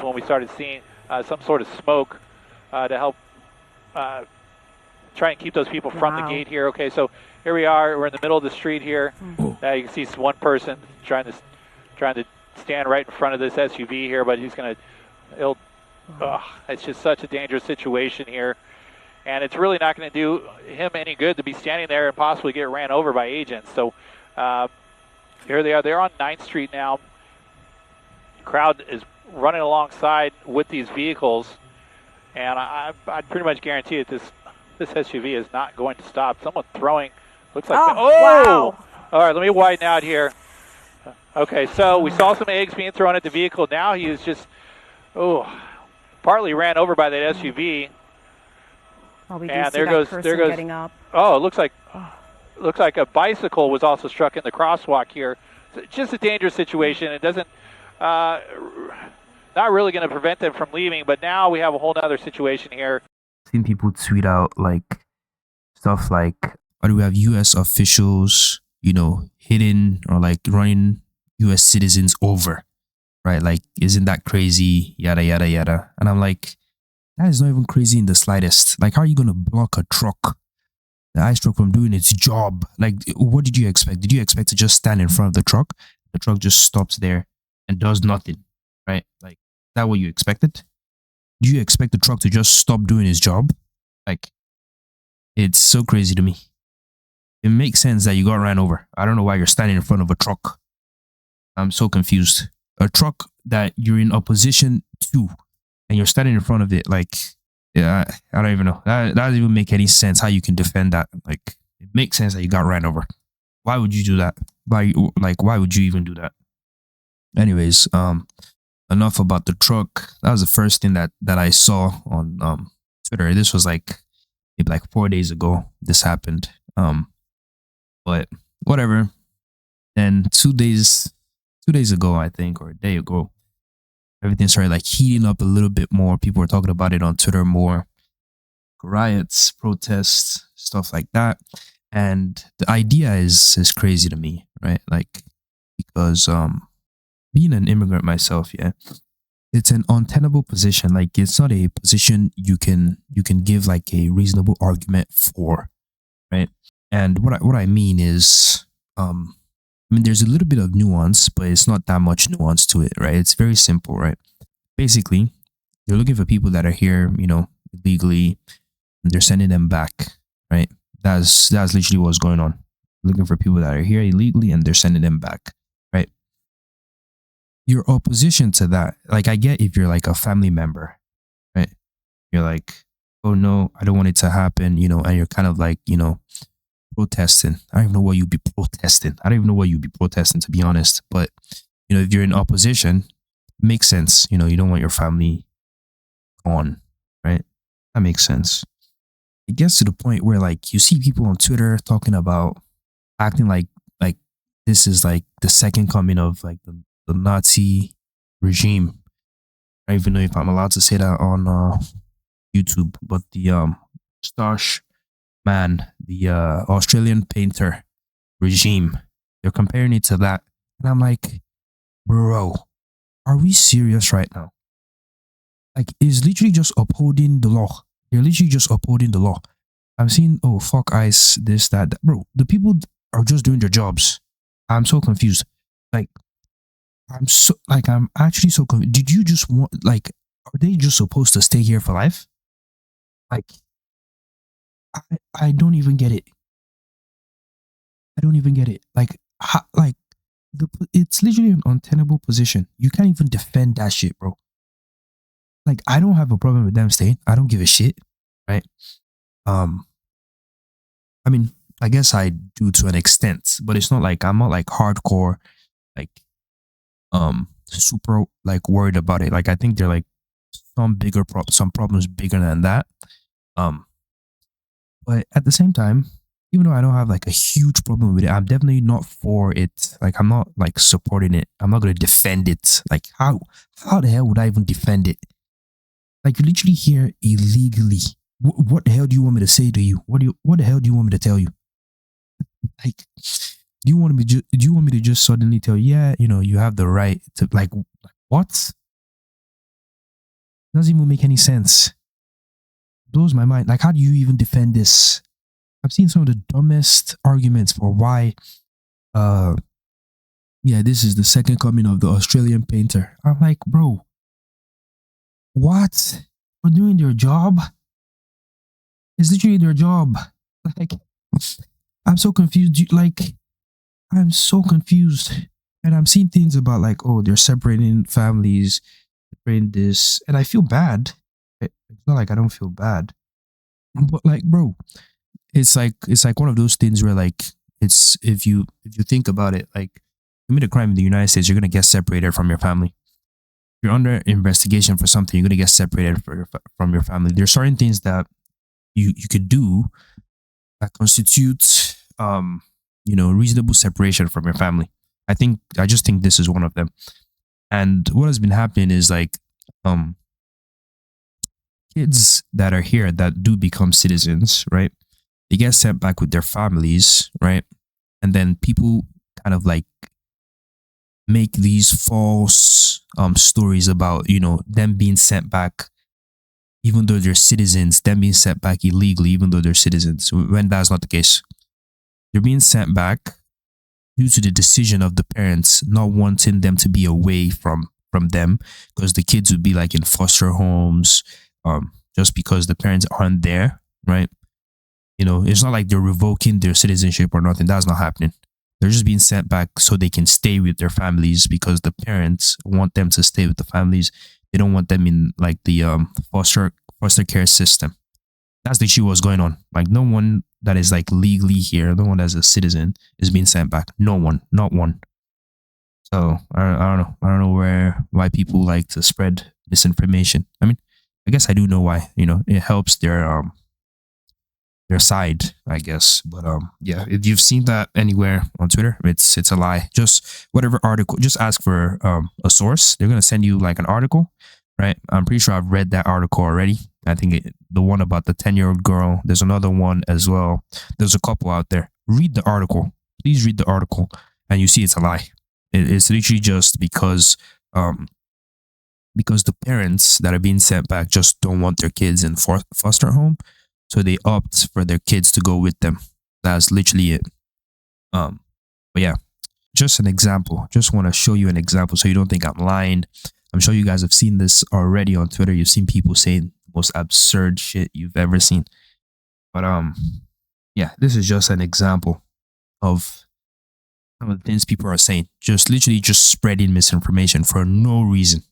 is when we started seeing some sort of smoke to help try and keep those people from the gate here. Okay, so here we are. We're in the middle of the street here. You can see one person trying to stand right in front of this SUV here, but he's going to. It's just such a dangerous situation here, and it's really not going to do him any good to be standing there and possibly get ran over by agents. So here they are. They're on 9th Street now. The crowd is running alongside with these vehicles, and I'd pretty much guarantee that this SUV is not going to stop. Someone throwing, looks like, wow. All right, let me widen out here. Okay, so we saw some eggs being thrown at the vehicle. Now he is just, partly ran over by that SUV. Well, we do and see there goes getting up. Oh, it looks like a bicycle was also struck in the crosswalk here. So just a dangerous situation. It doesn't, not really going to prevent them from leaving, but now we have a whole other situation here. Seen people tweet out like stuff like, why do we have U.S. officials, hitting or like running U.S. citizens over? Right? Like, isn't that crazy? Yada, yada, yada. And I'm like, that is not even crazy in the slightest. Like, how are you going to block a truck, the ICE truck, from doing its job? Like, what did you expect? Did you expect to just stand in front of the truck? The truck just stops there and does nothing, right? Like, is that what you expected? Do you expect the truck to just stop doing its job? Like, it's so crazy to me. It makes sense that you got ran over. I don't know why you're standing in front of a truck. I'm so confused. A truck that you're in opposition to and you're standing in front of it, like, yeah, I don't even know. That doesn't even make any sense how you can defend that. Like, it makes sense that you got ran over. Why would you do that? Why would you even do that? Anyways, enough about the truck. That was the first thing that I saw on Twitter. This was maybe 4 days ago this happened. But whatever. And 2 days ago, I think, or a day ago, everything started heating up a little bit more. People were talking about it on Twitter more. Riots, protests, stuff like that. And the idea is crazy to me, right? Because being an immigrant myself, yeah, it's an untenable position. Like, it's not a position you can give a reasonable argument for, right? And what I mean is, there's a little bit of nuance, but it's not that much nuance to it, right? It's very simple, right? Basically, they're looking for people that are here, illegally, and they're sending them back, right? That's literally what's going on. Looking for people that are here illegally, and they're sending them back, right? Your opposition to that, I get if you're a family member, right? You're like, oh no, I don't want it to happen, and you're kind of protesting. I don't even know what you'd be protesting. To be honest. But, if you're in opposition, it makes sense. You don't want your family on, right? That makes sense. It gets to the point where you see people on Twitter talking about acting like this is the second coming of the Nazi regime. I don't even know if I'm allowed to say that on YouTube, but the Stash man, the Australian painter regime, they're comparing it to that. And I'm like, bro, are we serious right now? It's literally just upholding the law. They're literally just upholding the law. I'm seeing, oh, fuck ICE, this, that. Bro, the people are just doing their jobs. I'm so confused. I'm actually so confused. Did you just want, are they just supposed to stay here for life? I don't even get it. It's literally an untenable position. You can't even defend that shit, bro. I don't have a problem with them staying. I don't give a shit, right? I guess I do to an extent, but it's not I'm not hardcore, super worried about it. I think they're some problems bigger than that. But at the same time, even though I don't have a huge problem with it, I'm definitely not for it. I'm not supporting it. I'm not going to defend it. How the hell would I even defend it? You're literally here illegally. What the hell do you want me to say to you? What the hell do you want me to tell you? Do you want me to just suddenly tell you, yeah, you have the right to what? Doesn't even make any sense. Blows my mind. Like, how do you even defend this? I've seen some of the dumbest arguments for why this is the second coming of the Australian painter. I'm like, bro, what? For doing their job? It's literally their job. Like, I'm so confused. I'm so confused. And I'm seeing things about like, oh, they're separating families, separating this, and I feel bad. It's not like I don't feel bad, but like, bro, it's like one of those things where like it's if you think about it, like, commit a crime in the United States, you're gonna get separated from your family. If you're under investigation for something, you're gonna get separated from your family. There's certain things that you could do that constitute reasonable separation from your family. I just think this is one of them. And what has been happening is like kids that are here that do become citizens, right? They get sent back with their families, right? And then people kind of like make these false stories about, them being sent back even though they're citizens, them being sent back illegally even though they're citizens, when that's not the case. They're being sent back due to the decision of the parents not wanting them to be away from them, because the kids would be like in foster homes, just because the parents aren't there, right? It's not like they're revoking their citizenship or nothing. That's not happening. They're just being sent back so they can stay with their families because the parents want them to stay with the families. They don't want them in like the foster care system. That's literally what's going on. Like, no one that is like legally here, no one as a citizen is being sent back. No one, not one. So I don't know. I don't know why people like to spread misinformation. I mean, I guess I do know why. It helps their side, I guess. But yeah, if you've seen that anywhere on Twitter, it's a lie. Just whatever article, just ask for a source. They're gonna send you like an article, right? I'm pretty sure I've read that article already. I think the one about the 10-year-old girl. There's another one as well. There's a couple out there. Read the article. Please read the article, and you see it's a lie. It's literally just because the parents that are being sent back just don't want their kids in foster home, so they opt for their kids to go with them. That's literally it. But yeah, just an example. Just want to show you an example so you don't think I'm lying. I'm sure you guys have seen this already on Twitter. You've seen people saying the most absurd shit you've ever seen. But yeah, this is just an example of some of the things people are saying. Just literally just spreading misinformation for no reason.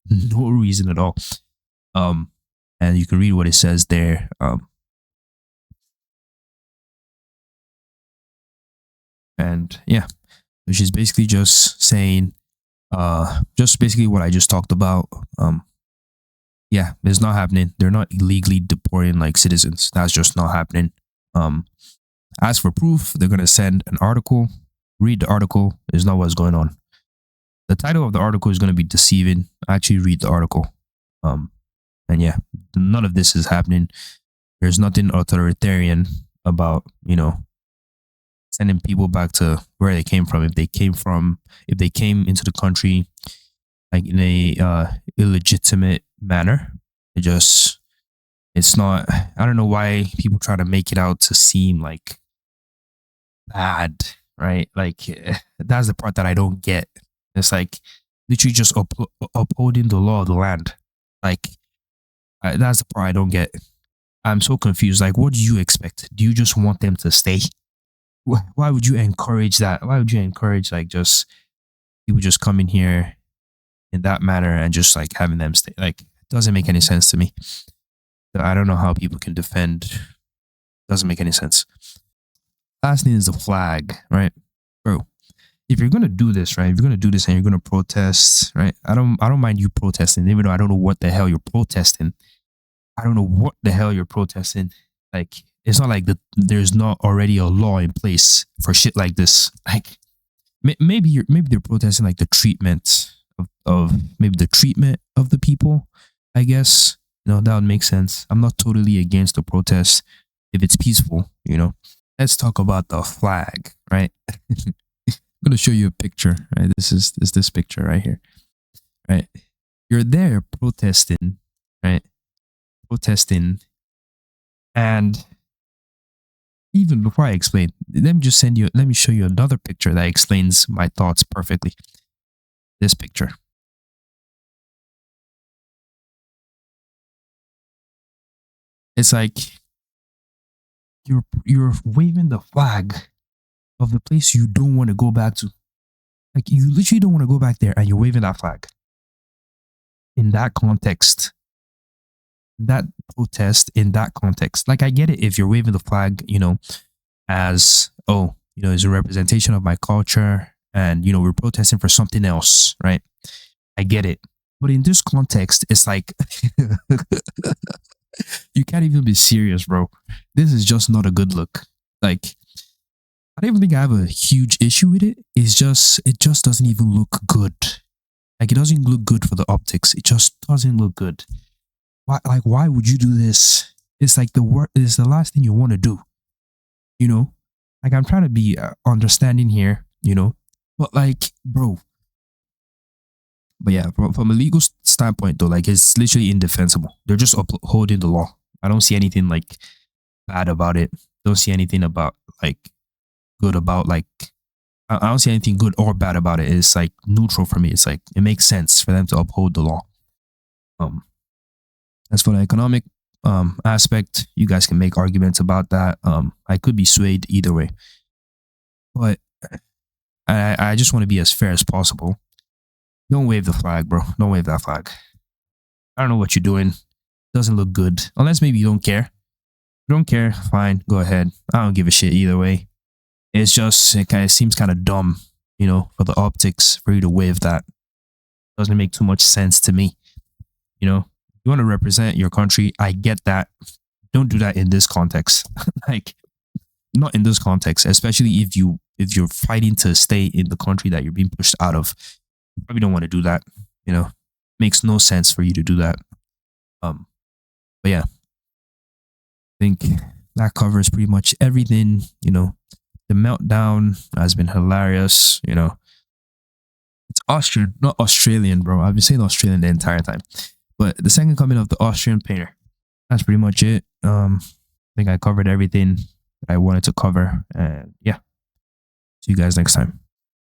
No reason at all. And you can read what it says there. And yeah, which is basically just saying just basically what I just talked about. Yeah, it's not happening. They're not illegally deporting like citizens. That's just not happening. As for proof, they're gonna send an article. Read the article. Is not what's going on. The title of the article is gonna be deceiving. Actually read the article. And yeah, none of this is happening. There's nothing authoritarian about, sending people back to where they came from. If they came into the country like in a illegitimate manner, it's not. I don't know why people try to make it out to seem like bad, right? Like, that's the part that I don't get. It's like literally just upholding the law of the land. Like, that's the part I don't get. I'm so confused. Like, what do you expect? Do you just want them to stay? Why would you encourage that? Why would you encourage like just people just coming here in that manner and just like having them stay? Like, it doesn't make any sense to me. I don't know how people can defend. It doesn't make any sense. Last thing is the flag, right, bro? If you're gonna do this, right? If you're gonna do this and you're gonna protest, right? I don't mind you protesting, even though I don't know what the hell you're protesting. I don't know what the hell you're protesting. Like, it's not like there's not already a law in place for shit like this. Like, maybe they're protesting like the treatment of maybe the treatment of the people. I guess that would make sense. I'm not totally against the protest if it's peaceful. Let's talk about the flag, right? I'm gonna show you a picture. Right, this is this picture right here. Right, you're there protesting, right? Protesting. And even before I explain, let me show you another picture that explains my thoughts perfectly. This picture. It's like you're waving the flag of the place you don't want to go back to. Like, you literally don't want to go back there, and you're waving that flag. In that context, that protest in that context, like, I get it if you're waving the flag, as, oh, it's a representation of my culture, and we're protesting for something else, right? I get it. But in this context, it's like you can't even be serious, bro. This is just not a good look. Like, I don't even think I have a huge issue with it. It just doesn't even look good. Like, it doesn't look good for the optics. It just doesn't look good. Why would you do this? It's like it's the last thing you want to do. Like, I'm trying to be understanding here, but like, bro. But yeah, from a legal standpoint though, like, it's literally indefensible. They're just upholding the law. I don't see anything like bad about it. Don't see anything about like good about like, I don't see anything good or bad about it. It's like neutral for me. It's like, it makes sense for them to uphold the law. As for the economic aspect, you guys can make arguments about that. I could be swayed either way, but I just want to be as fair as possible. Don't wave the flag, bro. Don't wave that flag. I don't know what you're doing. Doesn't look good. Unless maybe you don't care. If you don't care, fine, go ahead. I don't give a shit either way. It's just, it seems kind of dumb, for the optics, for you to wave that. Doesn't make too much sense to me. You want to represent your country. I get that. Don't do that in this context. Like, not in this context, especially if you're fighting to stay in the country that you're being pushed out of. You probably don't want to do that. Makes no sense for you to do that. But yeah, I think that covers pretty much everything. The meltdown has been hilarious. It's Austrian, not Australian, bro. I've been saying Australian the entire time. But the second coming of the Austrian painter. That's pretty much it. I think I covered everything that I wanted to cover. And yeah, see you guys next time.